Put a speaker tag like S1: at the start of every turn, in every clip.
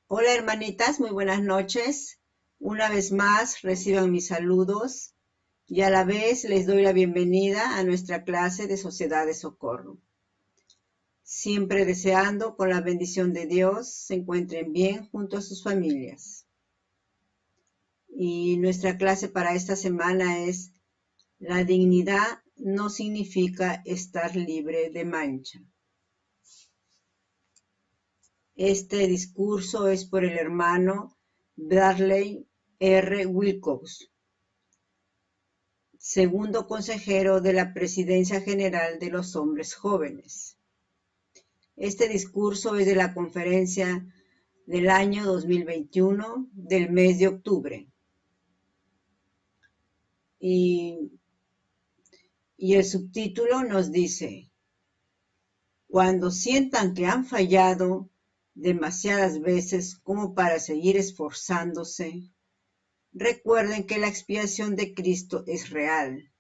S1: Hola hermanitas, muy buenas noches. Una vez más reciban mis saludos y a la vez les doy la bienvenida a nuestra clase de Sociedad de Socorro. Siempre deseando con la bendición de Dios se encuentren bien junto a sus familias. Y nuestra clase para esta semana es: la dignidad no significa estar libre de mancha. Este discurso es por el hermano Bradley R. Wilcox, segundo consejero de la Presidencia General de los Hombres Jóvenes. Este discurso es de la conferencia del año 2021, del mes de octubre. Y el subtítulo nos dice: cuando sientan que han fallado demasiadas veces como para seguir esforzándose, recuerden que la expiación de Cristo es real,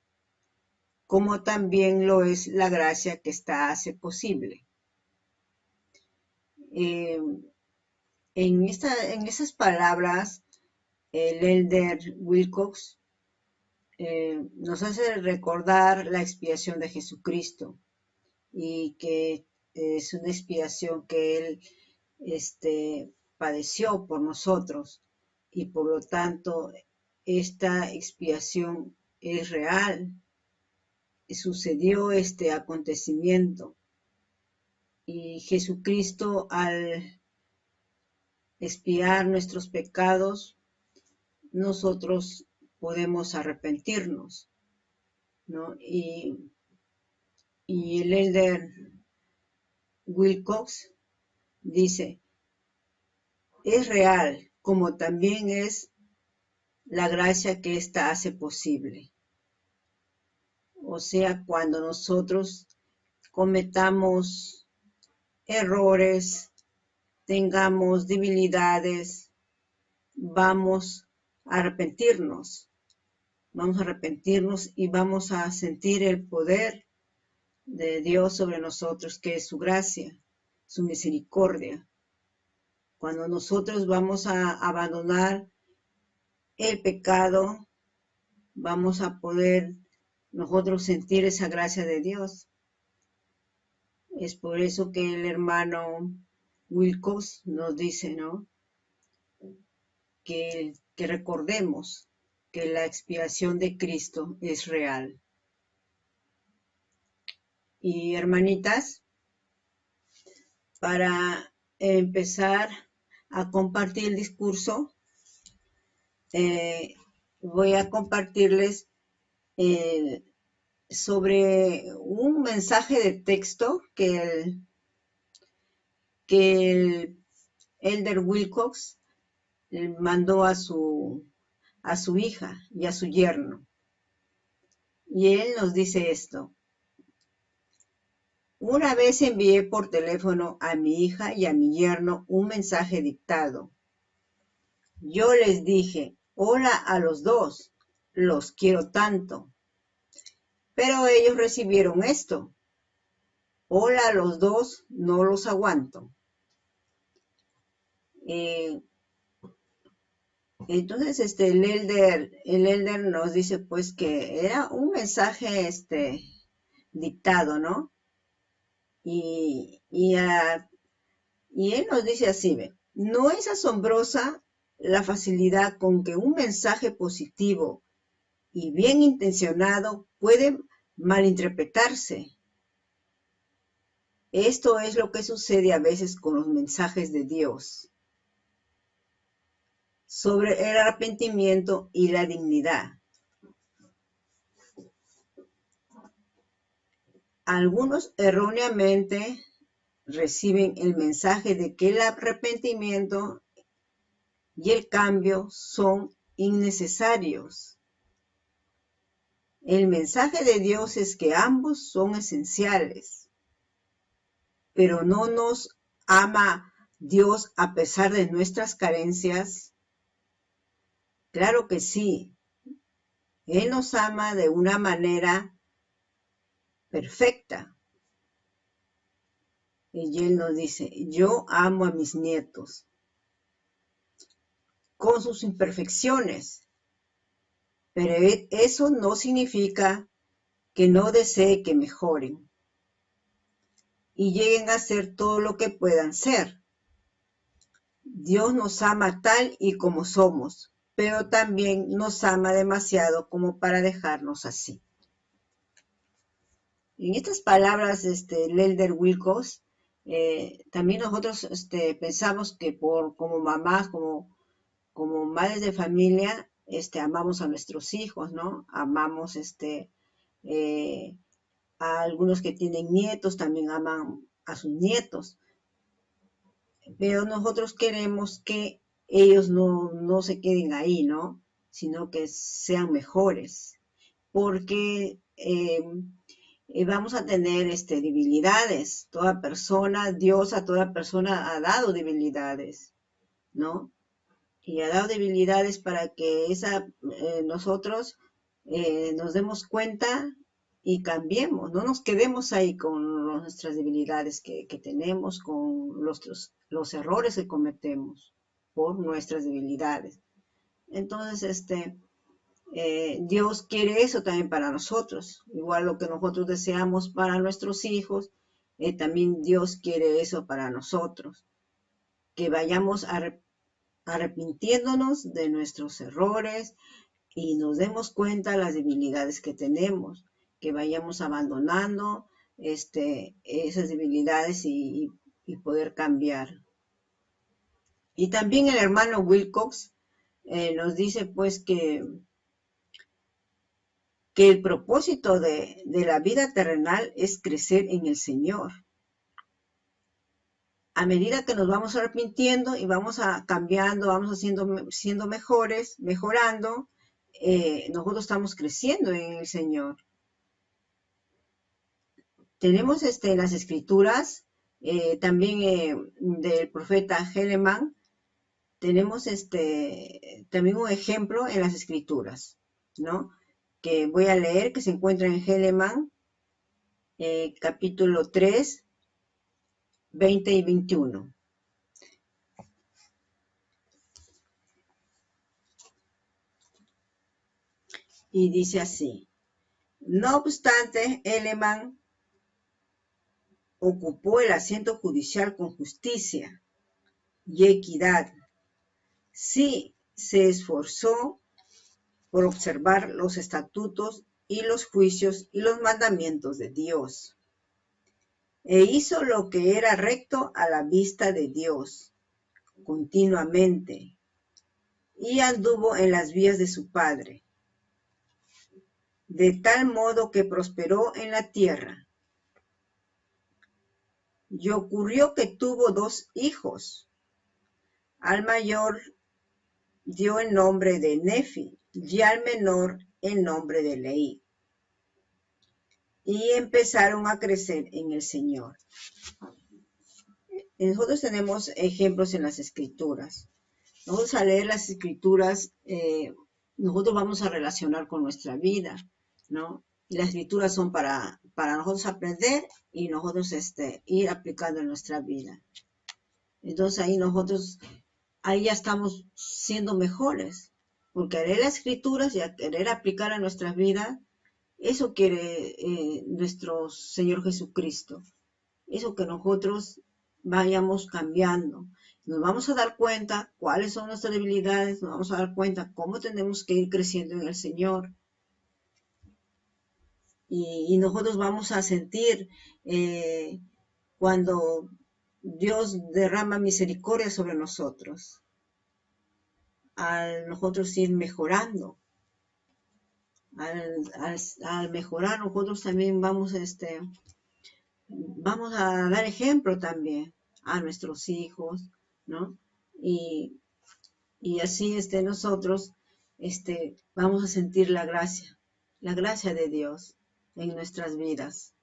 S1: como también lo es la gracia que ésta hace posible. En esas palabras, el elder Wilcox nos hace recordar la expiación de Jesucristo, y que es una expiación que Él padeció por nosotros, y por lo tanto esta expiación es real. Sucedió este acontecimiento, y Jesucristo, al expiar nuestros pecados, nosotros podemos arrepentirnos, ¿no? Y el elder Wilcox dice: es real, como también es la gracia que ésta hace posible. O sea, cuando nosotros cometamos errores, tengamos debilidades, vamos a arrepentirnos. Vamos a arrepentirnos y vamos a sentir el poder de Dios sobre nosotros, que es su gracia, su misericordia. Cuando nosotros vamos a abandonar el pecado, vamos a poder nosotros sentir esa gracia de Dios. Es por eso que el hermano Wilcox nos dice, ¿no?, que recordemos que la expiación de Cristo es real. Y hermanitas, para empezar a compartir el discurso, voy a compartirles sobre un mensaje de texto que el elder Wilcox mandó a su hija y a su yerno. Y él nos dice esto: una vez envié por teléfono a mi hija y a mi yerno un mensaje dictado. Yo les dije: hola a los dos, los quiero tanto. Pero ellos recibieron esto: hola a los dos, no los aguanto. Entonces el elder nos dice pues que era un mensaje dictado, ¿no? Y él nos dice así: ¿ve? No es asombrosa la facilidad con que un mensaje positivo y bien intencionado puede malinterpretarse. Esto es lo que sucede a veces con los mensajes de Dios sobre el arrepentimiento y la dignidad. Algunos erróneamente reciben el mensaje de que el arrepentimiento y el cambio son innecesarios. El mensaje de Dios es que ambos son esenciales, pero no nos ama Dios a pesar de nuestras carencias. Claro que sí, Él nos ama de una manera perfecta. Y Él nos dice: yo amo a mis nietos. con sus imperfecciones, pero eso no significa que no desee que mejoren y lleguen a ser todo lo que puedan ser. Dios nos ama tal y como somos, pero también nos ama demasiado como para dejarnos así. En estas palabras, el elder Wilcox, también nosotros pensamos que como mamás, como madres de familia, amamos a nuestros hijos, ¿no? Amamos a algunos que tienen nietos, también aman a sus nietos. Pero nosotros queremos que ellos no se queden ahí, ¿no? Sino que sean mejores. Porque vamos a tener debilidades. Toda persona, Dios a toda persona ha dado debilidades, ¿no? Y ha dado debilidades para que nosotros nos demos cuenta y cambiemos, no nos quedemos ahí con nuestras debilidades que tenemos, con los errores que cometemos por nuestras debilidades. Entonces, Dios quiere eso también para nosotros, igual lo que nosotros deseamos para nuestros hijos, también Dios quiere eso para nosotros, que vayamos arrepintiéndonos de nuestros errores y nos demos cuenta de las debilidades que tenemos, que vayamos abandonando esas debilidades y poder cambiar. Y también el hermano Wilcox nos dice pues que el propósito de la vida terrenal es crecer en el Señor. A medida que nos vamos arrepintiendo y vamos cambiando, vamos siendo mejores, mejorando, nosotros estamos creciendo en el Señor. Tenemos en las escrituras, también del profeta Helaman, tenemos también un ejemplo en las escrituras, ¿no? Que voy a leer, que se encuentra en Helaman, capítulo 3, 20 y 21. Y dice así: no obstante, Helaman ocupó el asiento judicial con justicia y equidad. Sí, se esforzó por observar los estatutos y los juicios y los mandamientos de Dios. E hizo lo que era recto a la vista de Dios continuamente, y anduvo en las vías de su padre, de tal modo que prosperó en la tierra. Y ocurrió que tuvo 2 hijos. Al mayor dio el nombre de Nefi, y al menor el nombre de Leí. Y empezaron a crecer en el Señor. Nosotros tenemos ejemplos en las escrituras. Nosotros al leer las escrituras, nosotros vamos a relacionar con nuestra vida, ¿no? Y las escrituras son para nosotros aprender y nosotros ir aplicando en nuestra vida. Entonces ahí ya estamos siendo mejores, porque al leer las escrituras y a querer aplicar a nuestras vidas, eso quiere nuestro Señor Jesucristo. Eso que nosotros vayamos cambiando. Nos vamos a dar cuenta cuáles son nuestras debilidades, nos vamos a dar cuenta cómo tenemos que ir creciendo en el Señor. Y nosotros vamos a sentir cuando Dios derrama misericordia sobre nosotros, al nosotros ir mejorando. Al mejorar, nosotros también vamos a dar ejemplo también a nuestros hijos, ¿no? Y así nosotros vamos a sentir la gracia de Dios en nuestras vidas.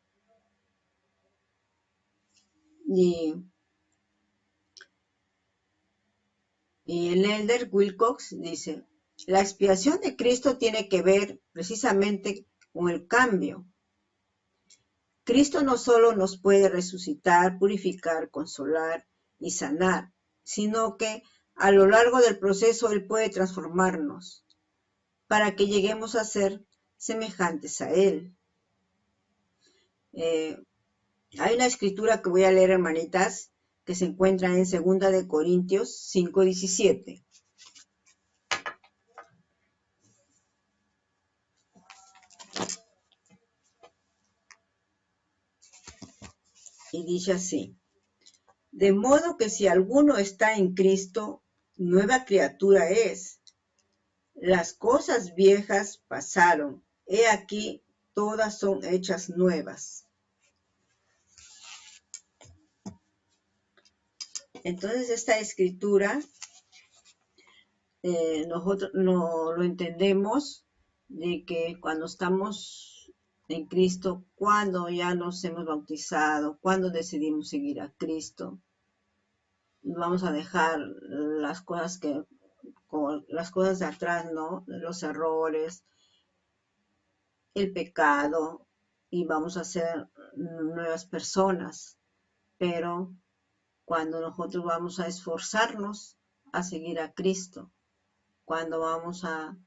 S1: Y el elder Wilcox dice: la expiación de Cristo tiene que ver precisamente con el cambio. Cristo no solo nos puede resucitar, purificar, consolar y sanar, sino que a lo largo del proceso Él puede transformarnos para que lleguemos a ser semejantes a Él. Hay una escritura que voy a leer, hermanitas, que se encuentra en 2 de Corintios 5:17. Y dice así: de modo que si alguno está en Cristo, nueva criatura es. Las cosas viejas pasaron, he aquí, todas son hechas nuevas. Entonces esta escritura nosotros no lo entendemos de que cuando estamos en Cristo, cuando ya nos hemos bautizado, cuando decidimos seguir a Cristo, vamos a dejar las cosas de atrás, ¿no? Los errores, el pecado, y vamos a ser nuevas personas. Pero cuando nosotros vamos a esforzarnos a seguir a Cristo, cuando vamos a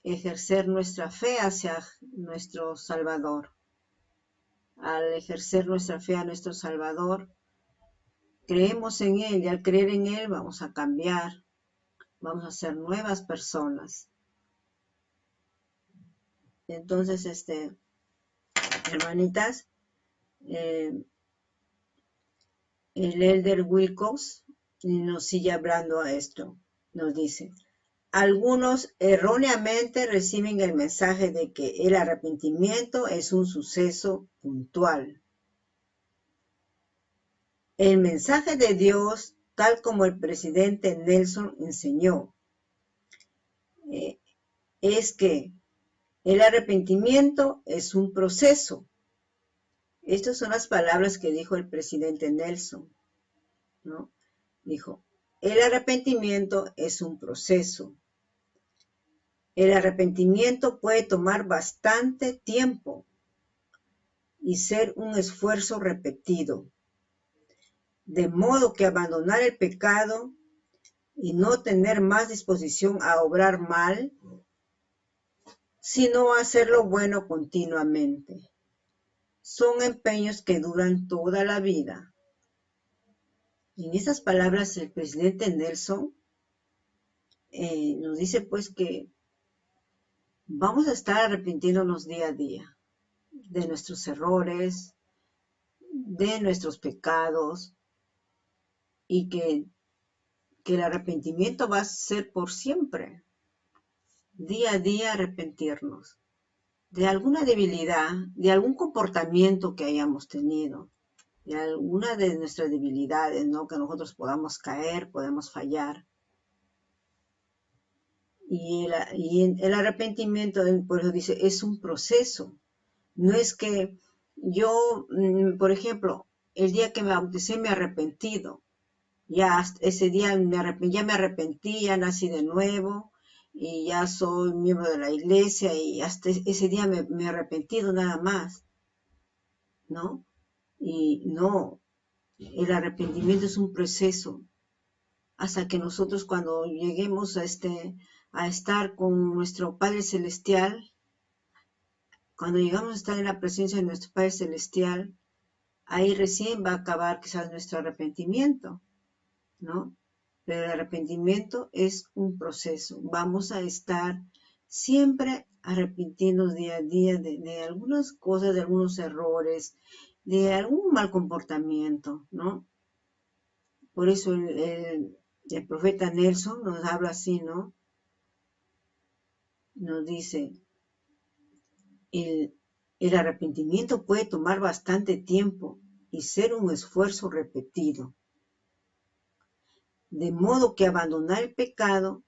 S1: ejercer nuestra fe hacia nuestro Salvador. Al ejercer nuestra fe a nuestro Salvador, creemos en Él, y al creer en Él vamos a cambiar, vamos a ser nuevas personas. Entonces, hermanitas, el Elder Wilcox nos sigue hablando a esto. Nos dice: algunos erróneamente reciben el mensaje de que el arrepentimiento es un suceso puntual. El mensaje de Dios, tal como el presidente Nelson enseñó, es que el arrepentimiento es un proceso. Estas son las palabras que dijo el presidente Nelson, ¿no? Dijo: el arrepentimiento es un proceso. El arrepentimiento puede tomar bastante tiempo y ser un esfuerzo repetido. De modo que abandonar el pecado y no tener más disposición a obrar mal, sino hacer lo bueno continuamente. Son empeños que duran toda la vida. En esas palabras, el presidente Nelson nos dice pues que vamos a estar arrepintiéndonos día a día de nuestros errores, de nuestros pecados, y que el arrepentimiento va a ser por siempre. Día a día arrepentirnos de alguna debilidad, de algún comportamiento que hayamos tenido, de alguna de nuestras debilidades, ¿no? Que nosotros podamos caer, podemos fallar. Y el arrepentimiento, por eso dice, es un proceso. No es que yo, por ejemplo, el día que me bauticé me he arrepentido. Ya ese día ya me arrepentí, ya nací de nuevo y ya soy miembro de la iglesia y hasta ese día me he arrepentido nada más, ¿no? Y no, el arrepentimiento es un proceso hasta que nosotros cuando lleguemos a estar con nuestro Padre Celestial, cuando llegamos a estar en la presencia de nuestro Padre Celestial, ahí recién va a acabar quizás nuestro arrepentimiento, ¿no? Pero el arrepentimiento es un proceso. Vamos a estar siempre arrepintiéndonos día a día de algunas cosas, de algunos errores, de algún mal comportamiento, ¿no? Por eso el profeta Nelson nos habla así, ¿no? Nos dice, el arrepentimiento puede tomar bastante tiempo y ser un esfuerzo repetido. De modo que abandonar el pecado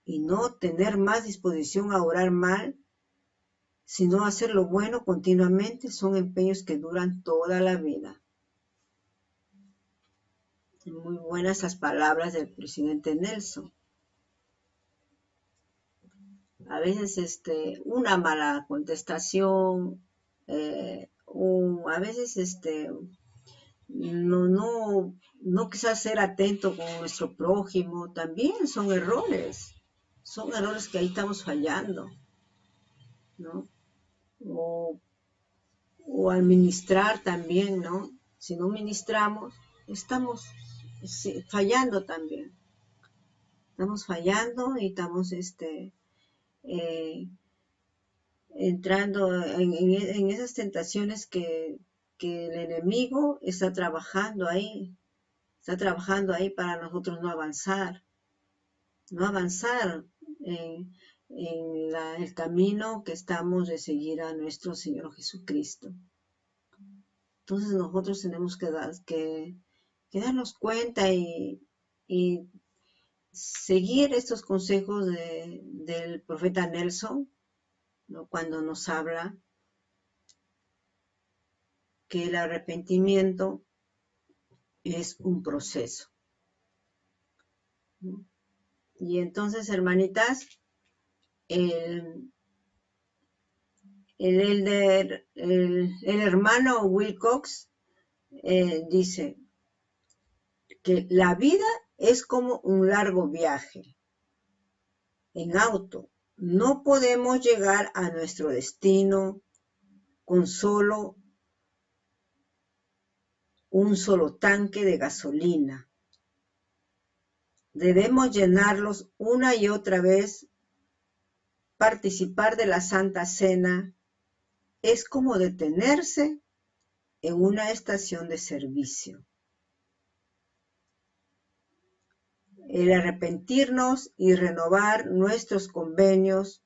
S1: y no tener más disposición a orar mal, sino hacer lo bueno continuamente, son empeños que duran toda la vida. Muy buenas esas palabras del presidente Nelson. A veces una mala contestación, a veces no no quizás ser atento con nuestro prójimo, también son errores que ahí estamos fallando, ¿no? O, o administrar también, ¿no? Si no ministramos, estamos fallando también. Estamos fallando y estamos entrando en esas tentaciones que el enemigo está trabajando ahí para nosotros no avanzar en el camino que estamos de seguir a nuestro Señor Jesucristo. Entonces nosotros tenemos que darnos cuenta y seguir estos consejos del profeta Nelson, ¿no? Cuando nos habla que el arrepentimiento es un proceso, ¿no? Y entonces, hermanitas, el hermano Wilcox dice que la vida es como un largo viaje en auto. No podemos llegar a nuestro destino con solo un solo tanque de gasolina. Debemos llenarlos una y otra vez. Participar de la Santa Cena es como detenerse en una estación de servicio. El arrepentirnos y renovar nuestros convenios,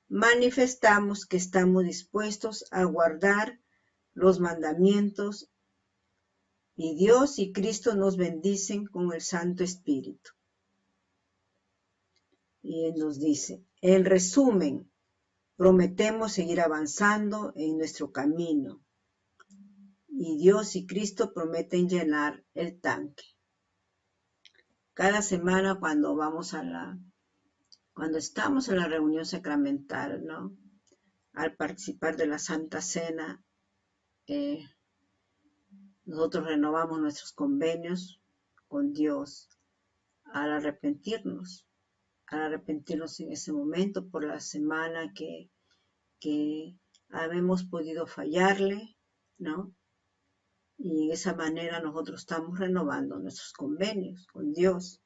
S1: manifestamos que estamos dispuestos a guardar los mandamientos y Dios y Cristo nos bendicen con el Santo Espíritu. Y Él nos dice, en resumen, prometemos seguir avanzando en nuestro camino y Dios y Cristo prometen llenar el tanque. Cada semana cuando estamos en la reunión sacramental, ¿no? Al participar de la Santa Cena, nosotros renovamos nuestros convenios con Dios al arrepentirnos en ese momento por la semana que habemos podido fallarle, ¿no? Y de esa manera nosotros estamos renovando nuestros convenios con Dios.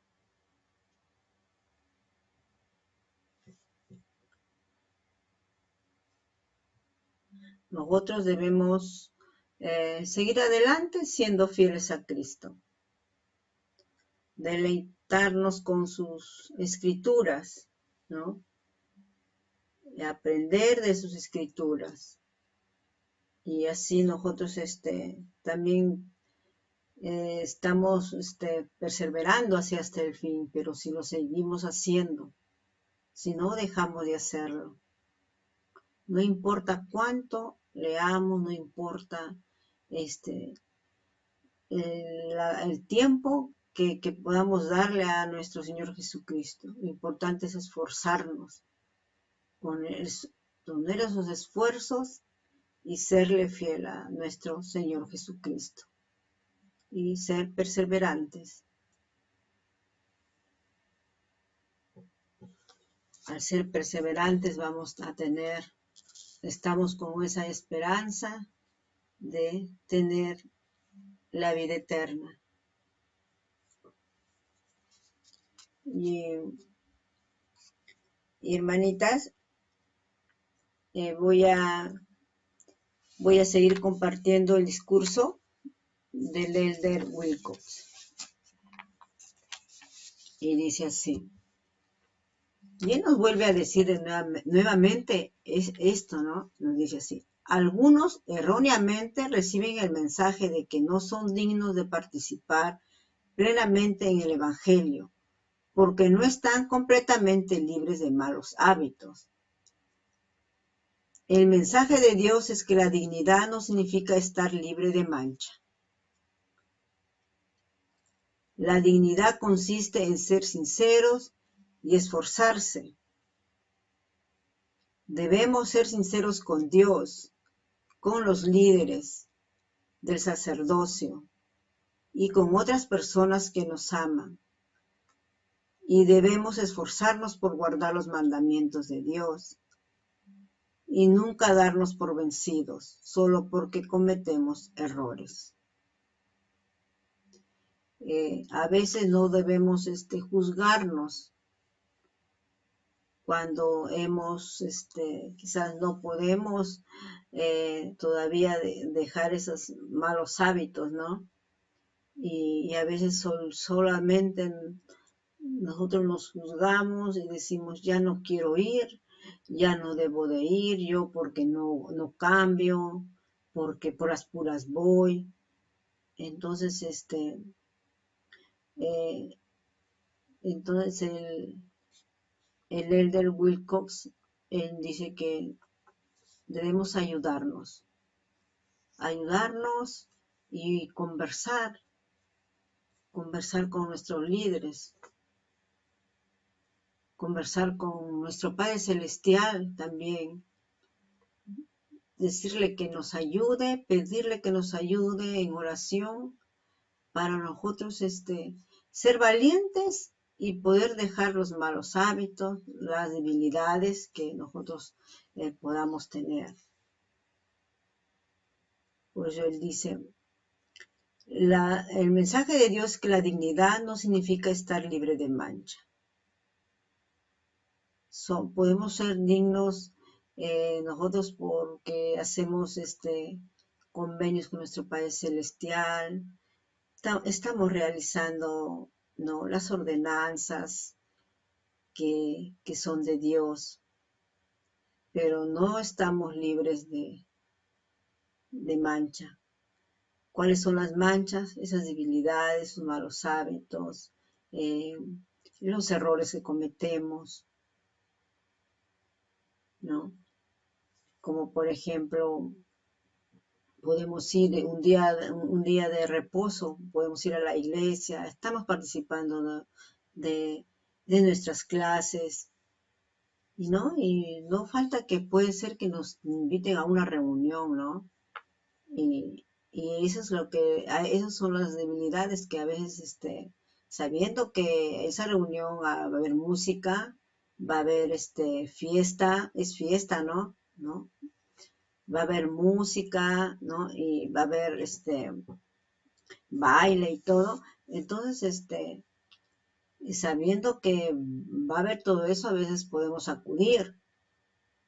S1: Nosotros debemos seguir adelante siendo fieles a Cristo. Deleitarnos con sus escrituras, ¿no? Y aprender de sus escrituras. Y así nosotros también estamos perseverando hacia hasta el fin, pero si lo seguimos haciendo, si no dejamos de hacerlo, no importa cuánto leamos, no importa el tiempo que podamos darle a nuestro Señor Jesucristo. Lo importante es esforzarnos, poner esos esfuerzos y serle fiel a nuestro Señor Jesucristo. Y ser perseverantes. Al ser perseverantes estamos con esa esperanza de tener la vida eterna. Y hermanitas, voy a seguir compartiendo el discurso del Elder Wilcox. Y dice así. Y él nos vuelve a decir nuevamente esto, ¿no? Nos dice así. Algunos erróneamente reciben el mensaje de que no son dignos de participar plenamente en el Evangelio, porque no están completamente libres de malos hábitos. El mensaje de Dios es que la dignidad no significa estar libre de mancha. La dignidad consiste en ser sinceros y esforzarse. Debemos ser sinceros con Dios, con los líderes del sacerdocio, y con otras personas que nos aman. Y debemos esforzarnos por guardar los mandamientos de Dios y nunca darnos por vencidos solo porque cometemos errores. A veces no debemos juzgarnos cuando quizás no podemos todavía dejar esos malos hábitos, ¿no? Y a veces solamente nosotros nos juzgamos y decimos, ya no quiero ir, ya no debo de ir, yo porque no cambio, porque por las puras voy. Entonces, entonces el Elder Wilcox, él dice que debemos ayudarnos y conversar con nuestros líderes, conversar con nuestro Padre Celestial también, decirle que nos ayude, pedirle que nos ayude en oración para nosotros ser valientes y poder dejar los malos hábitos, las debilidades que nosotros podamos tener. Por eso él dice, el mensaje de Dios es que la dignidad no significa estar libre de mancha. Podemos ser dignos nosotros porque hacemos convenios con nuestro Padre Celestial, estamos realizando, ¿no?, las ordenanzas que son de Dios, pero no estamos libres de mancha. ¿Cuáles son las manchas? Esas debilidades, sus malos hábitos, los errores que cometemos, ¿no? Como por ejemplo, podemos ir un día de reposo, podemos ir a la iglesia, estamos participando de nuestras clases, ¿no? Y no falta que puede ser que nos inviten a una reunión, ¿no? Y eso es esas son las debilidades que a veces, sabiendo que esa reunión va a haber música, va a haber fiesta, es fiesta, ¿no? Va a haber música, ¿no? Y va a haber baile y todo. Entonces, sabiendo que va a haber todo eso, a veces podemos acudir,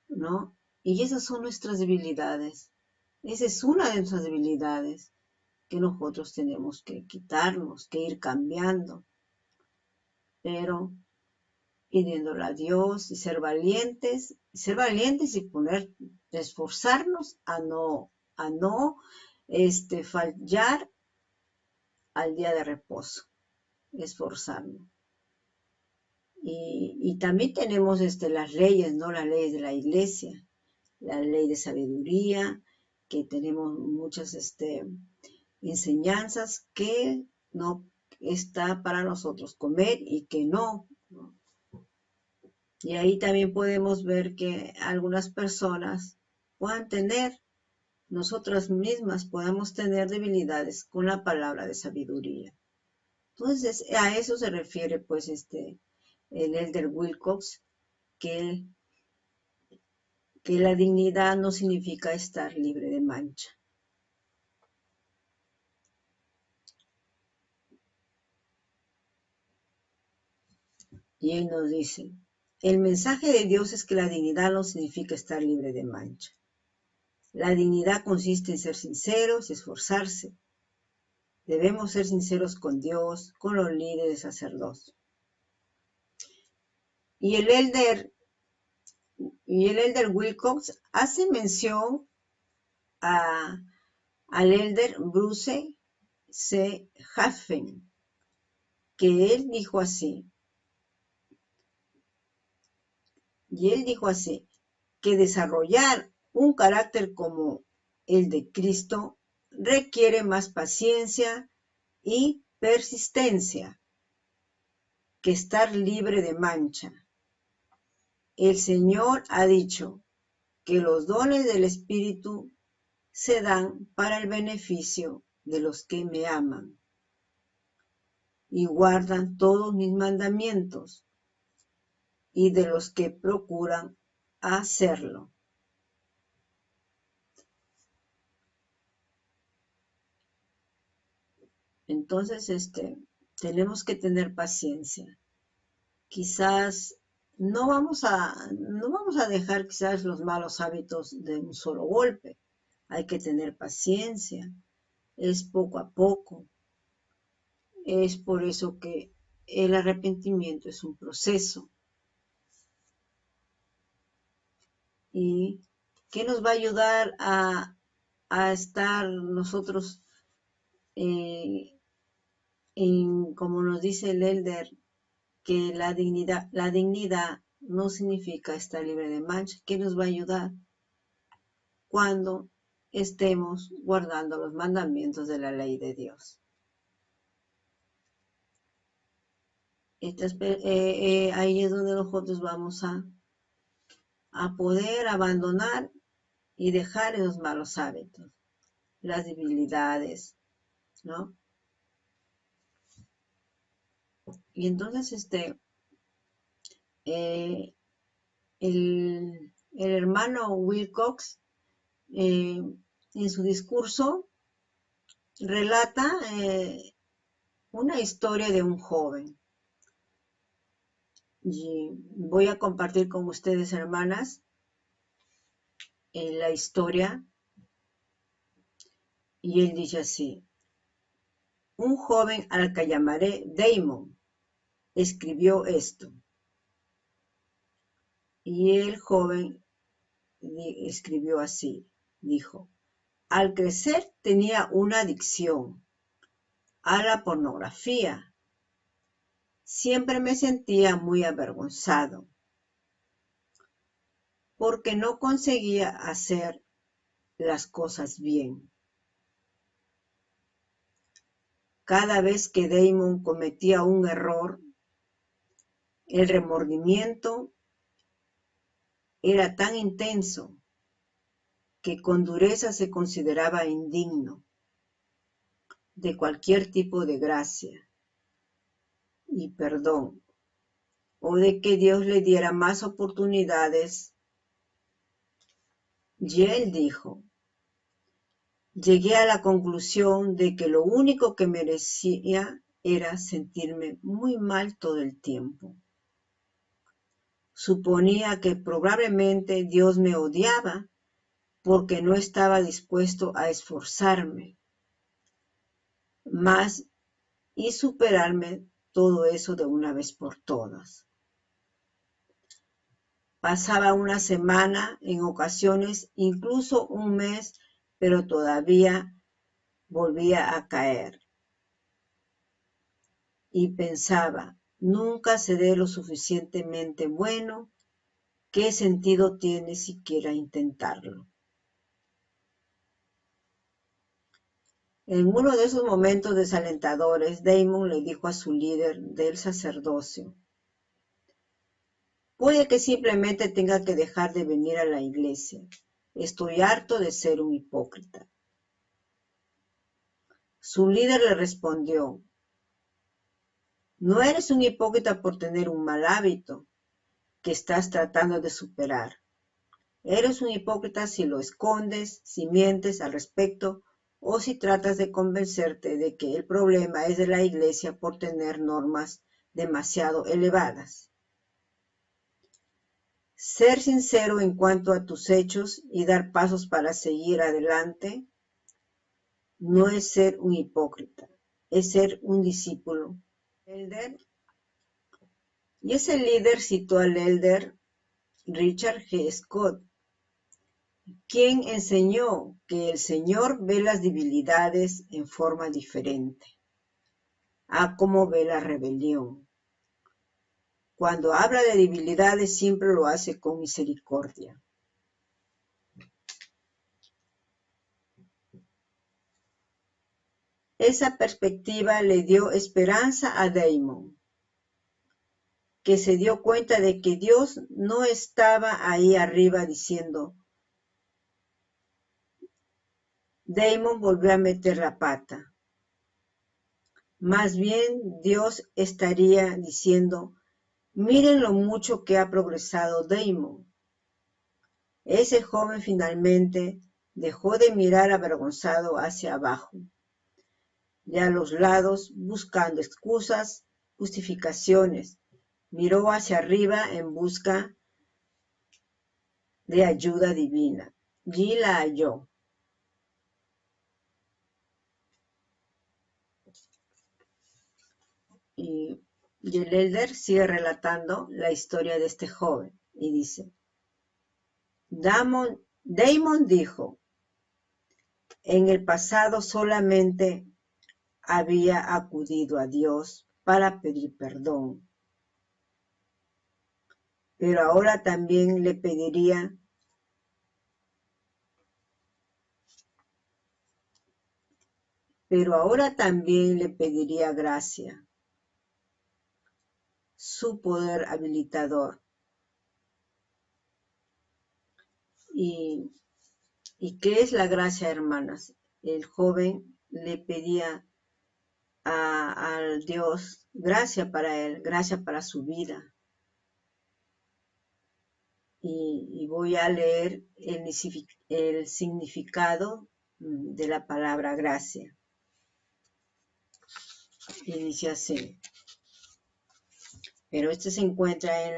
S1: ¿no? Y esas son nuestras debilidades. Esa es una de nuestras debilidades que nosotros tenemos que quitarnos, que ir cambiando, pero pidiéndole a Dios y ser valientes y esforzarnos a no fallar al día de reposo, esforzarnos. Y también tenemos las leyes, ¿no? Las leyes de la iglesia, la ley de sabiduría, que tenemos muchas enseñanzas que no está para nosotros comer y que no. Y ahí también podemos ver que algunas personas puedan tener, nosotras mismas podamos tener debilidades con la palabra de sabiduría. Entonces, a eso se refiere pues el Elder Wilcox, que la dignidad no significa estar libre de mancha. Y él nos dice, el mensaje de Dios es que la dignidad no significa estar libre de mancha. La dignidad consiste en ser sinceros y esforzarse. Debemos ser sinceros con Dios, con los líderes de sacerdocio. Y el Elder Wilcox hace mención al Elder Bruce C. Hafen, que él dijo así. Y él dijo así, que desarrollar un carácter como el de Cristo requiere más paciencia y persistencia que estar libre de mancha. El Señor ha dicho que los dones del Espíritu se dan para el beneficio de los que me aman. y guardan todos mis mandamientos, y de los que procuran hacerlo. Entonces, tenemos que tener paciencia. Quizás no vamos a dejar quizás los malos hábitos de un solo golpe. Hay que tener paciencia. Es poco a poco. Es por eso que el arrepentimiento es un proceso. Y que nos va a ayudar a estar nosotros como nos dice el Elder, que la dignidad no significa estar libre de mancha. ¿Qué nos va a ayudar? Cuando estemos guardando los mandamientos de la ley de Dios. Ahí es donde nosotros vamos a poder abandonar y dejar esos malos hábitos, las debilidades, ¿no? Y entonces el hermano Wilcox en su discurso relata una historia de un joven. Y voy a compartir con ustedes, hermanas, la historia. Y él dice así: un joven al que llamaré Damon escribió esto. Y el joven escribió así, dijo: al crecer tenía una adicción a la pornografía. Siempre me sentía muy avergonzado porque no conseguía hacer las cosas bien. Cada vez que Damon cometía un error, el remordimiento era tan intenso que con dureza se consideraba indigno de cualquier tipo de gracia y perdón, o de que Dios le diera más oportunidades. Y él dijo: llegué a la conclusión de que lo único que merecía era sentirme muy mal todo el tiempo. Suponía que probablemente Dios me odiaba porque no estaba dispuesto a esforzarme más y superarme todo eso de una vez por todas. Pasaba una semana, en ocasiones incluso un mes, pero todavía volvía a caer. Y pensaba: nunca seré lo suficientemente bueno. ¿Qué sentido tiene siquiera intentarlo? En uno de esos momentos desalentadores, Damon le dijo a su líder del sacerdocio: puede que simplemente tenga que dejar de venir a la iglesia. Estoy harto de ser un hipócrita. Su líder le respondió: no eres un hipócrita por tener un mal hábito que estás tratando de superar. Eres un hipócrita si lo escondes, si mientes al respecto, o si tratas de convencerte de que el problema es de la iglesia por tener normas demasiado elevadas. Ser sincero en cuanto a tus hechos y dar pasos para seguir adelante no es ser un hipócrita, es ser un discípulo. Y ese líder citó al elder Richard G. Scott, quien enseñó que el Señor ve las debilidades en forma diferente a cómo ve la rebelión. Cuando habla de debilidades siempre lo hace con misericordia. Esa perspectiva le dio esperanza a Damon, que se dio cuenta de que Dios no estaba ahí arriba diciendo: Damon volvió a meter la pata. Más bien Dios estaría diciendo, miren lo mucho que ha progresado Damon. Ese joven finalmente dejó de mirar avergonzado hacia abajo y a los lados buscando excusas, justificaciones. Miró hacia arriba en busca de ayuda divina. Y la halló. Y el elder sigue relatando la historia de este joven y dice, Damon dijo, en el pasado solamente había acudido a Dios para pedir perdón, pero ahora también le pediría gracia, su poder habilitador. ¿Y qué es la gracia, hermanas? El joven le pedía al Dios gracia para él, gracia para su vida. Y voy a leer el significado de la palabra gracia. Y dice así, pero este se encuentra en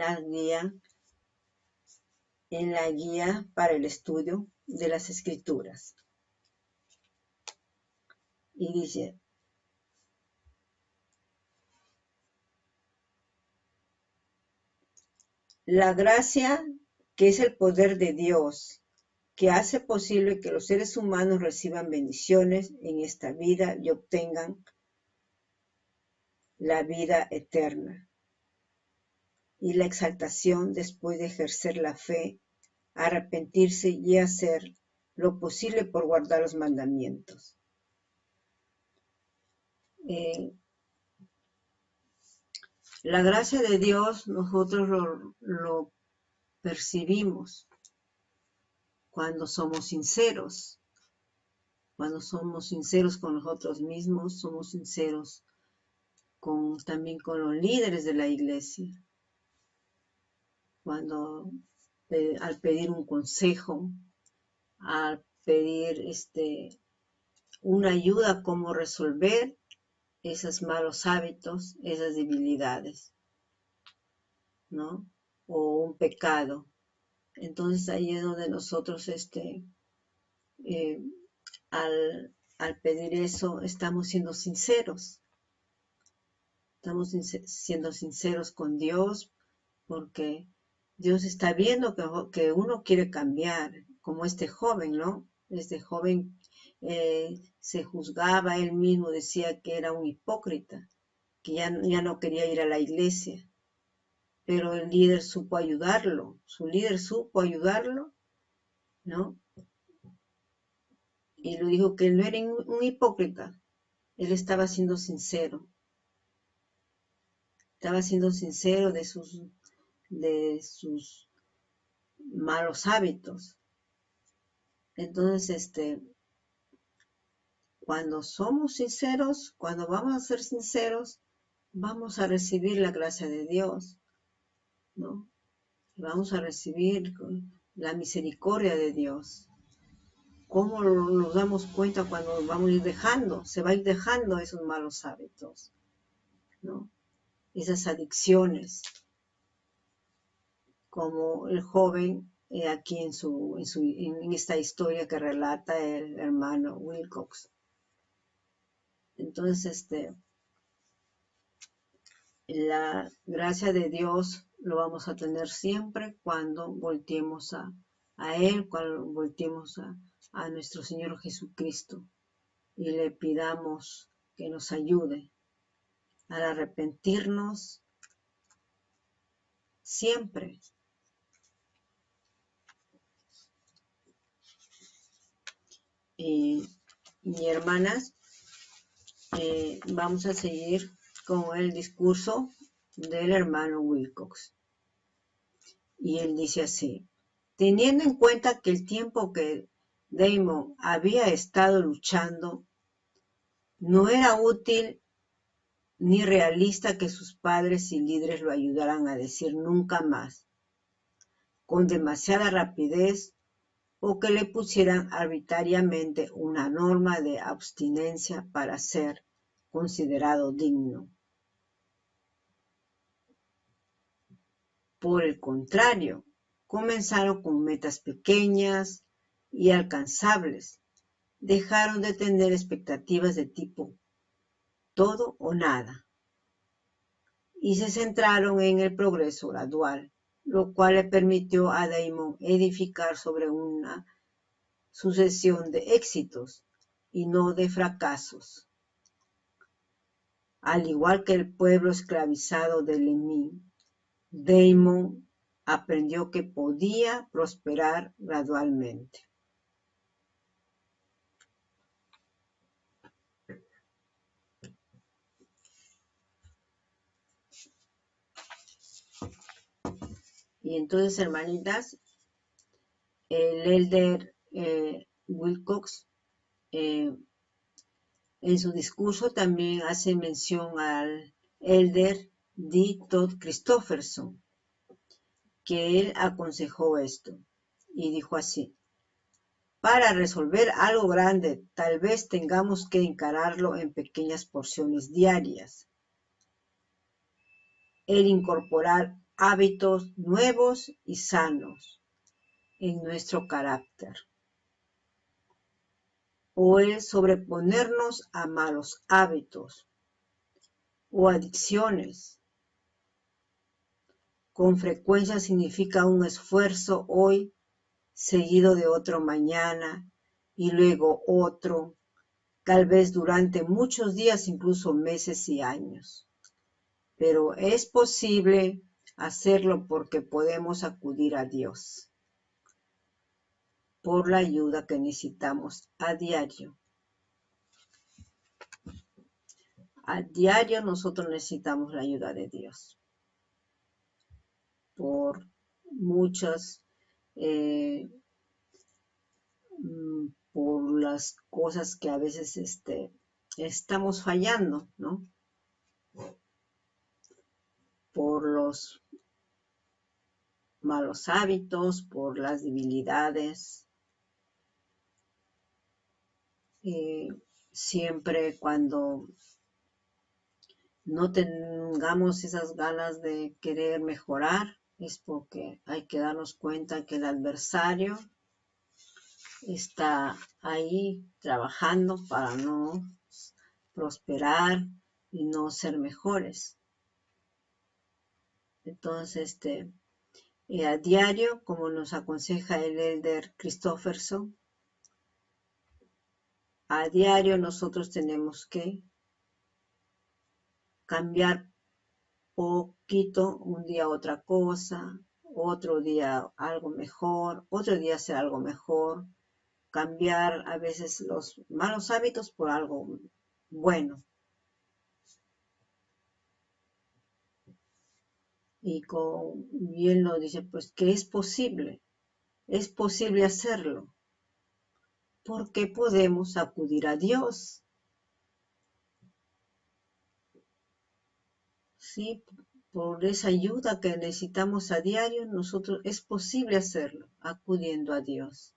S1: la guía para el estudio de las Escrituras. Y dice, la gracia, que es el poder de Dios, que hace posible que los seres humanos reciban bendiciones en esta vida y obtengan la vida eterna. Y la exaltación después de ejercer la fe, arrepentirse y hacer lo posible por guardar los mandamientos. La gracia de Dios nosotros lo percibimos cuando somos sinceros. Cuando somos sinceros con nosotros mismos, somos sinceros también con los líderes de la iglesia. Cuando al pedir un consejo, al pedir una ayuda a cómo resolver esos malos hábitos, esas debilidades, ¿no? O un pecado. Entonces ahí es donde nosotros al pedir eso estamos siendo sinceros. Estamos siendo sinceros con Dios porque Dios está viendo que uno quiere cambiar, como este joven, ¿no? Este joven se juzgaba él mismo, decía que era un hipócrita, que ya no quería ir a la iglesia. Pero el líder supo ayudarlo, su líder supo ayudarlo, ¿no? Y le dijo que él no era un hipócrita, él estaba siendo sincero. Estaba siendo sincero de sus malos hábitos. Entonces, cuando somos sinceros, cuando vamos a ser sinceros, vamos a recibir la gracia de Dios, ¿no? Vamos a recibir la misericordia de Dios. ¿Cómo nos damos cuenta cuando vamos a ir dejando? Se va a ir dejando esos malos hábitos, ¿no? Esas adicciones, como el joven aquí en esta historia que relata el hermano Wilcox. Entonces, la gracia de Dios lo vamos a tener siempre cuando volteemos a Él, cuando volteemos a nuestro Señor Jesucristo y le pidamos que nos ayude al arrepentirnos siempre. Y hermanas, vamos a seguir con el discurso del hermano Wilcox. Y él dice así, teniendo en cuenta que el tiempo que Damon había estado luchando no era útil ni realista que sus padres y líderes lo ayudaran a decir nunca más, con demasiada rapidez, o que le pusieran arbitrariamente una norma de abstinencia para ser considerado digno. Por el contrario, comenzaron con metas pequeñas y alcanzables. Dejaron de tener expectativas de tipo todo o nada y se centraron en el progreso gradual, lo cual le permitió a Damon edificar sobre una sucesión de éxitos y no de fracasos. Al igual que el pueblo esclavizado de Lemín, Damon aprendió que podía prosperar gradualmente. Y entonces, hermanitas, el elder Wilcox en su discurso también hace mención al elder D. Todd Christofferson, que él aconsejó esto y dijo así: para resolver algo grande, tal vez tengamos que encararlo en pequeñas porciones diarias. El incorporar hábitos nuevos y sanos en nuestro carácter, o el sobreponernos a malos hábitos o adicciones. Con frecuencia significa un esfuerzo hoy, seguido de otro mañana, y luego otro, tal vez durante muchos días, incluso meses y años. Pero es posible hacerlo porque podemos acudir a Dios por la ayuda que necesitamos a diario. A diario nosotros necesitamos la ayuda de Dios por muchas, por las cosas que a veces estamos fallando, ¿no? Por los malos hábitos, por las debilidades. Siempre cuando no tengamos esas ganas de querer mejorar, es porque hay que darnos cuenta que el adversario está ahí trabajando para no prosperar y no ser mejores. Entonces, a diario, como nos aconseja el elder Christofferson, a diario nosotros tenemos que cambiar poquito, un día otra cosa, otro día algo mejor, otro día hacer algo mejor, cambiar a veces los malos hábitos por algo bueno. Y él nos dice, pues que es posible hacerlo, porque podemos acudir a Dios. Sí, por esa ayuda que necesitamos a diario, nosotros es posible hacerlo, acudiendo a Dios.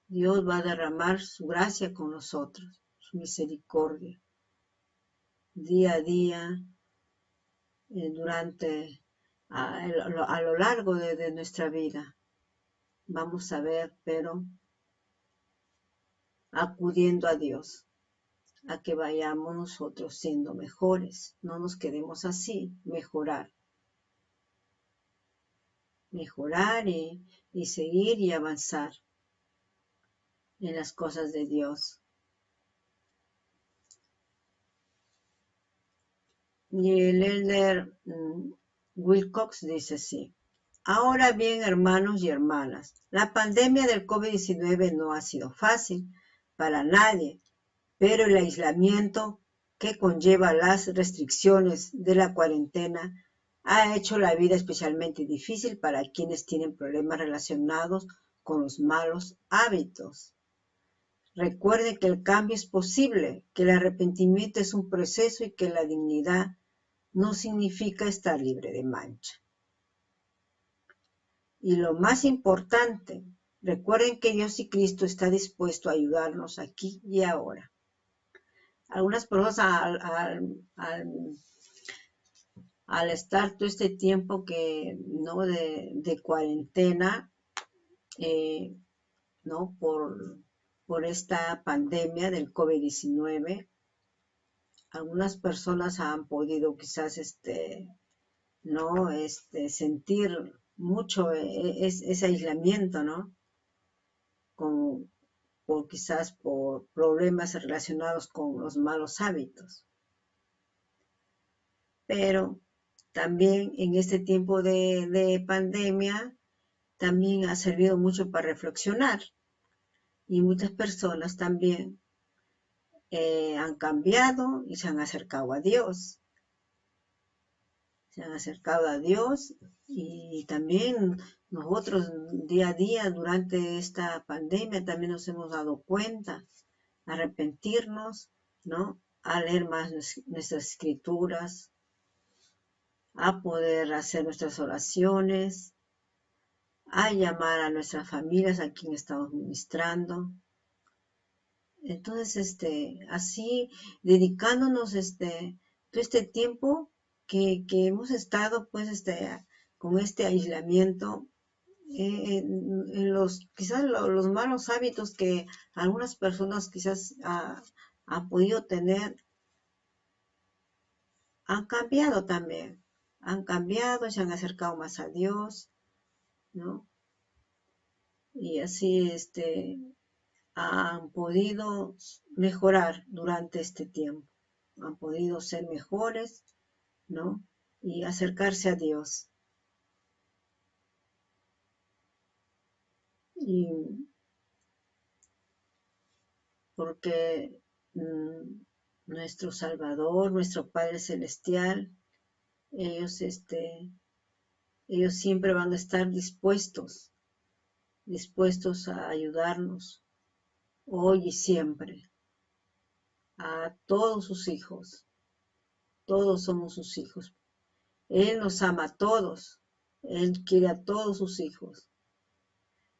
S1: Dios va a derramar su gracia con nosotros, su misericordia, día a día, a lo largo de nuestra vida. Vamos a ver, pero acudiendo a Dios, a que vayamos nosotros siendo mejores. No nos quedemos así, mejorar y seguir y avanzar en las cosas de Dios. Y el elder Wilcox dice así: ahora bien, hermanos y hermanas, la pandemia del COVID-19 no ha sido fácil para nadie, pero el aislamiento que conlleva las restricciones de la cuarentena ha hecho la vida especialmente difícil para quienes tienen problemas relacionados con los malos hábitos. Recuerde que el cambio es posible, que el arrepentimiento es un proceso y que la dignidad no significa estar libre de mancha. Y lo más importante, recuerden que Dios y Cristo está dispuesto a ayudarnos aquí y ahora. Algunas personas al estar todo este tiempo ¿no? de cuarentena, ¿no? por esta pandemia del COVID-19, algunas personas han podido quizás ¿no? sentir mucho ese aislamiento, ¿no? Quizás por problemas relacionados con los malos hábitos. Pero también en este tiempo de pandemia, también ha servido mucho para reflexionar. Y muchas personas también han cambiado y se han acercado a Dios. Se han acercado a Dios y también nosotros día a día durante esta pandemia también nos hemos dado cuenta, arrepentirnos, ¿no? A leer más nuestras escrituras, a poder hacer nuestras oraciones, a llamar a nuestras familias a quien estamos ministrando. Entonces, así dedicándonos todo este tiempo que hemos estado, pues, con este aislamiento, quizás los malos hábitos que algunas personas quizás han podido tener, han cambiado también. Han cambiado, se han acercado más a Dios, ¿no? Y así, han podido mejorar durante este tiempo, han podido ser mejores, ¿no? Y acercarse a Dios. Y porque nuestro Salvador, nuestro Padre Celestial, ellos siempre van a estar dispuestos a ayudarnos hoy y siempre, a todos sus hijos. Todos somos sus hijos. Él nos ama a todos. Él quiere a todos sus hijos.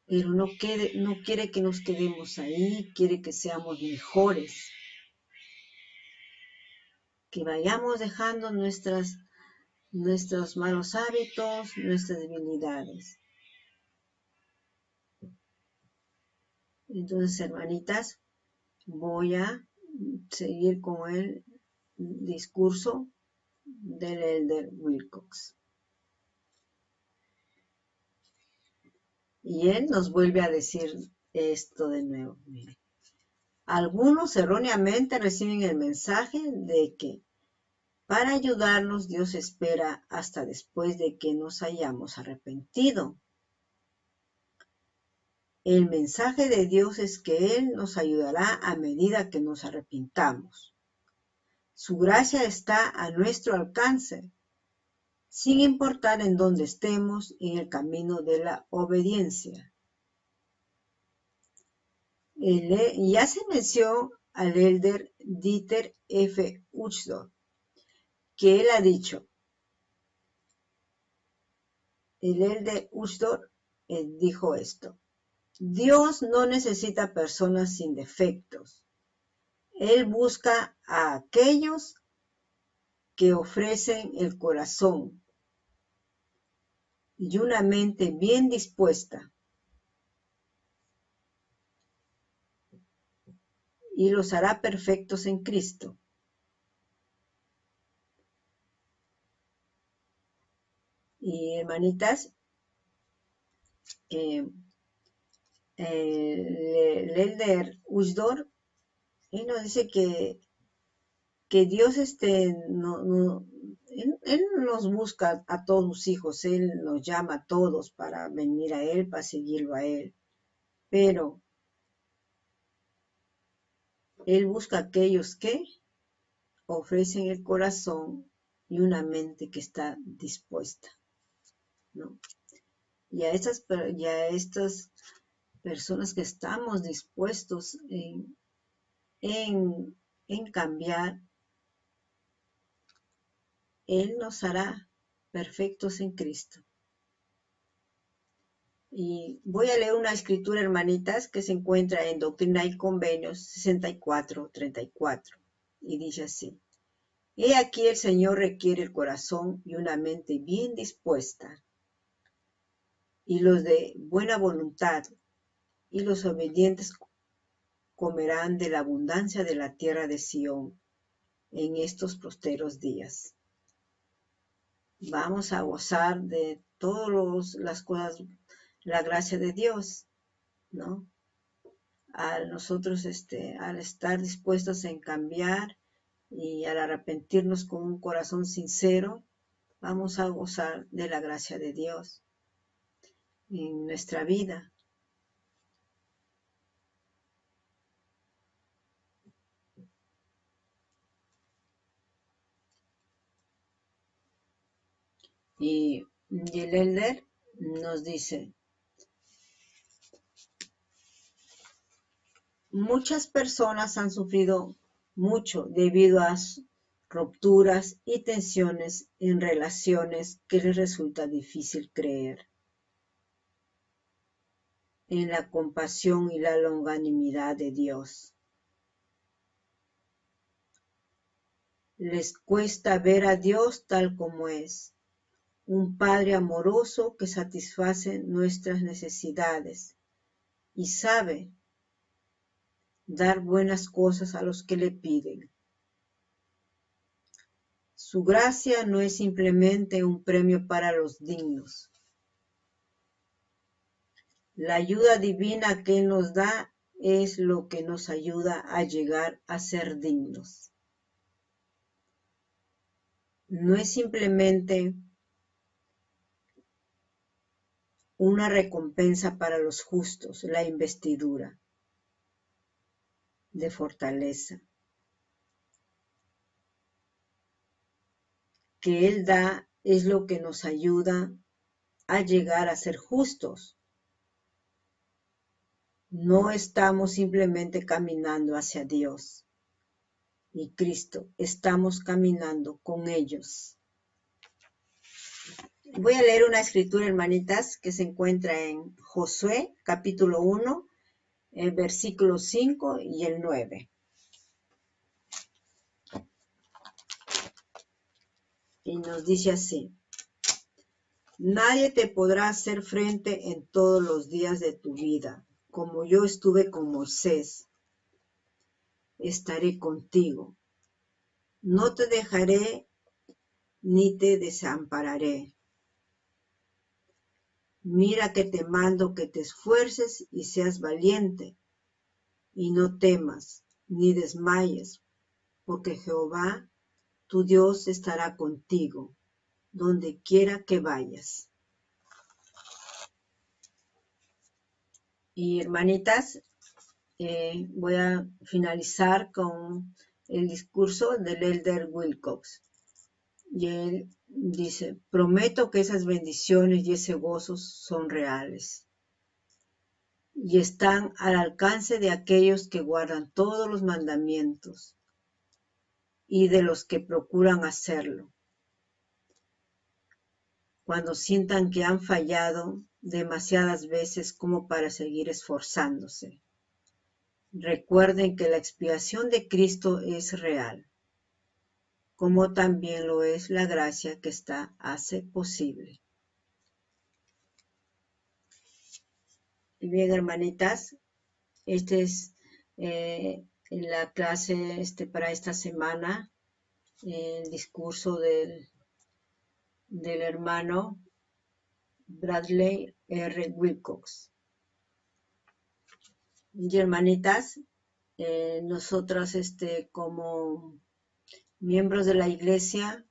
S1: Pero no quiere que nos quedemos ahí, quiere que seamos mejores. Que vayamos dejando nuestros malos hábitos, nuestras debilidades. Entonces, hermanitas, voy a seguir con el discurso del Elder Wilcox. Y él nos vuelve a decir esto de nuevo. Miren. Algunos erróneamente reciben el mensaje de que para ayudarnos Dios espera hasta después de que nos hayamos arrepentido. El mensaje de Dios es que Él nos ayudará a medida que nos arrepintamos. Su gracia está a nuestro alcance, sin importar en dónde estemos en el camino de la obediencia. Y hace mención al elder Dieter F. Uchtdorf, que él ha dicho, el elder Uchtdorf dijo esto: Dios no necesita personas sin defectos. Él busca a aquellos que ofrecen el corazón y una mente bien dispuesta, y los hará perfectos en Cristo. Y hermanitas, el elder Uchtdorf, él nos dice que Dios él nos busca a todos sus hijos, Él nos llama a todos para venir a Él, para seguirlo a Él, pero Él busca a aquellos que ofrecen el corazón y una mente que está dispuesta, ¿no? Y a estas personas que estamos dispuestos en cambiar, Él nos hará perfectos en Cristo. Y voy a leer una escritura, hermanitas, que se encuentra en Doctrina y Convenios 64:34. Y dice así: He aquí el Señor requiere el corazón y una mente bien dispuesta, y los de buena voluntad y los obedientes comerán de la abundancia de la tierra de Sión en estos posteros días. Vamos a gozar de todas las cosas, la gracia de Dios, ¿no? Al nosotros, al estar dispuestos en cambiar y al arrepentirnos con un corazón sincero, vamos a gozar de la gracia de Dios en nuestra vida. Y el Elder nos dice: muchas personas han sufrido mucho debido a rupturas y tensiones en relaciones que les resulta difícil creer en la compasión y la longanimidad de Dios. Les cuesta ver a Dios tal como es, un Padre amoroso que satisface nuestras necesidades y sabe dar buenas cosas a los que le piden. Su gracia no es simplemente un premio para los dignos. La ayuda divina que Él nos da es lo que nos ayuda a llegar a ser dignos. No es simplemente una recompensa para los justos, la investidura de fortaleza que Él da, es lo que nos ayuda a llegar a ser justos. No estamos simplemente caminando hacia Dios y Cristo, estamos caminando con ellos. Voy a leer una escritura, hermanitas, que se encuentra en Josué, capítulo 1, el versículo 5 y el 9. Y nos dice así: nadie te podrá hacer frente en todos los días de tu vida. Como yo estuve con Moisés, estaré contigo. No te dejaré ni te desampararé. Mira que te mando que te esfuerces y seas valiente, y no temas ni desmayes, porque Jehová, tu Dios, estará contigo, donde quiera que vayas. Y hermanitas, voy a finalizar con el discurso del Elder Wilcox. Y él dice: prometo que esas bendiciones y ese gozo son reales y están al alcance de aquellos que guardan todos los mandamientos y de los que procuran hacerlo. Cuando sientan que han fallado demasiadas veces como para seguir esforzándose, recuerden que la expiación de Cristo es real, como también lo es la gracia que ésta hace posible. Bien, hermanitas, esta es la clase para esta semana, el discurso del hermano Bradley R. Wilcox. Y hermanitas, nosotras como miembros de la iglesia,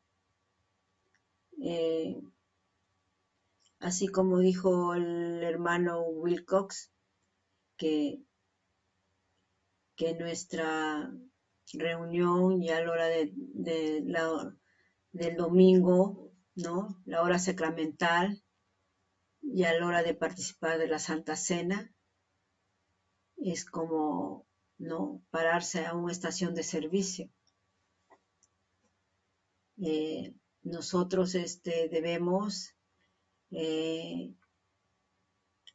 S1: así como dijo el hermano Wilcox, que nuestra reunión ya a la hora del domingo, ¿no? La hora sacramental y a la hora de participar de la Santa Cena, es como, ¿no?, pararse a una estación de servicio. Nosotros debemos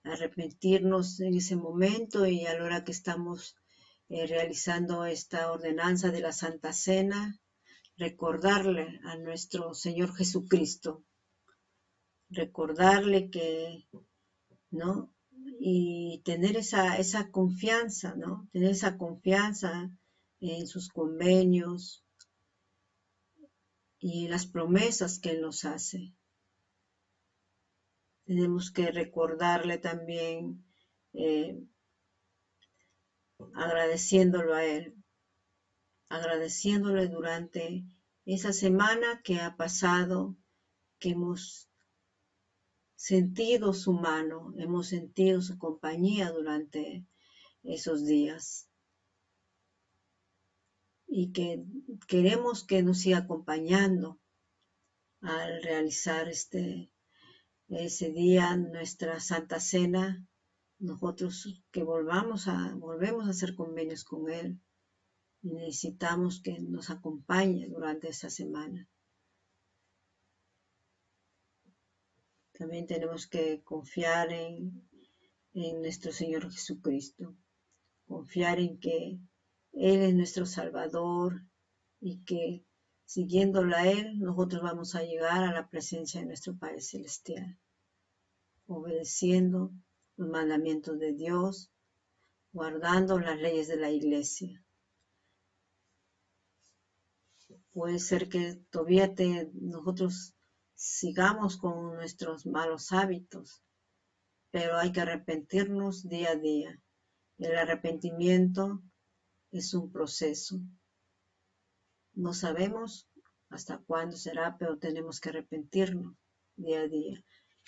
S1: arrepentirnos en ese momento, y a la hora que estamos realizando esta ordenanza de la Santa Cena, recordarle a nuestro Señor Jesucristo, recordarle que, ¿no?, y tener esa confianza, ¿no?, tener esa confianza en sus convenios y las promesas que Él nos hace. Tenemos que recordarle también, agradeciéndolo a Él, agradeciéndole durante esa semana que ha pasado, que hemos sentido su mano, hemos sentido su compañía durante esos días, y que queremos que nos siga acompañando al realizar ese día nuestra Santa Cena. Nosotros que volvemos a hacer convenios con Él, y necesitamos que nos acompañe durante esa semana. También tenemos que confiar en nuestro Señor Jesucristo, confiar en que Él es nuestro Salvador, y que siguiéndolo a Él, nosotros vamos a llegar a la presencia de nuestro Padre Celestial, obedeciendo los mandamientos de Dios, guardando las leyes de la Iglesia. Puede ser que todavía nosotros sigamos con nuestros malos hábitos, pero hay que arrepentirnos día a día. El arrepentimiento es un proceso. No sabemos hasta cuándo será, pero tenemos que arrepentirnos día a día.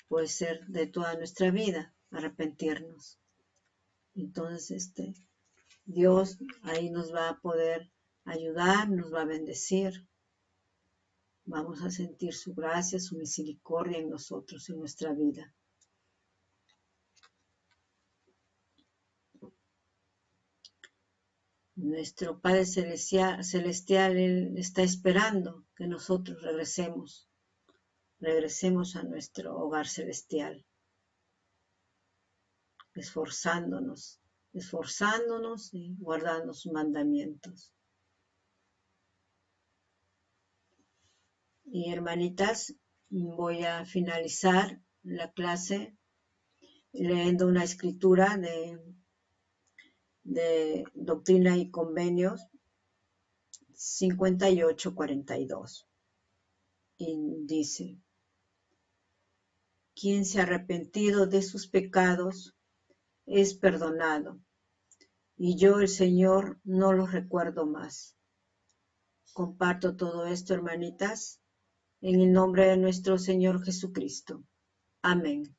S1: Puede ser de toda nuestra vida arrepentirnos. Entonces, Dios ahí nos va a poder ayudar, nos va a bendecir. Vamos a sentir su gracia, su misericordia en nosotros, en nuestra vida. Nuestro Padre Celestial, Él está esperando que nosotros regresemos a nuestro hogar celestial, esforzándonos y guardando sus mandamientos. Y hermanitas, voy a finalizar la clase leyendo una escritura de Doctrina y Convenios 58:42. Y dice: quien se ha arrepentido de sus pecados es perdonado, y yo, el Señor, no los recuerdo más. Comparto todo esto, hermanitas, en el nombre de nuestro Señor Jesucristo. Amén.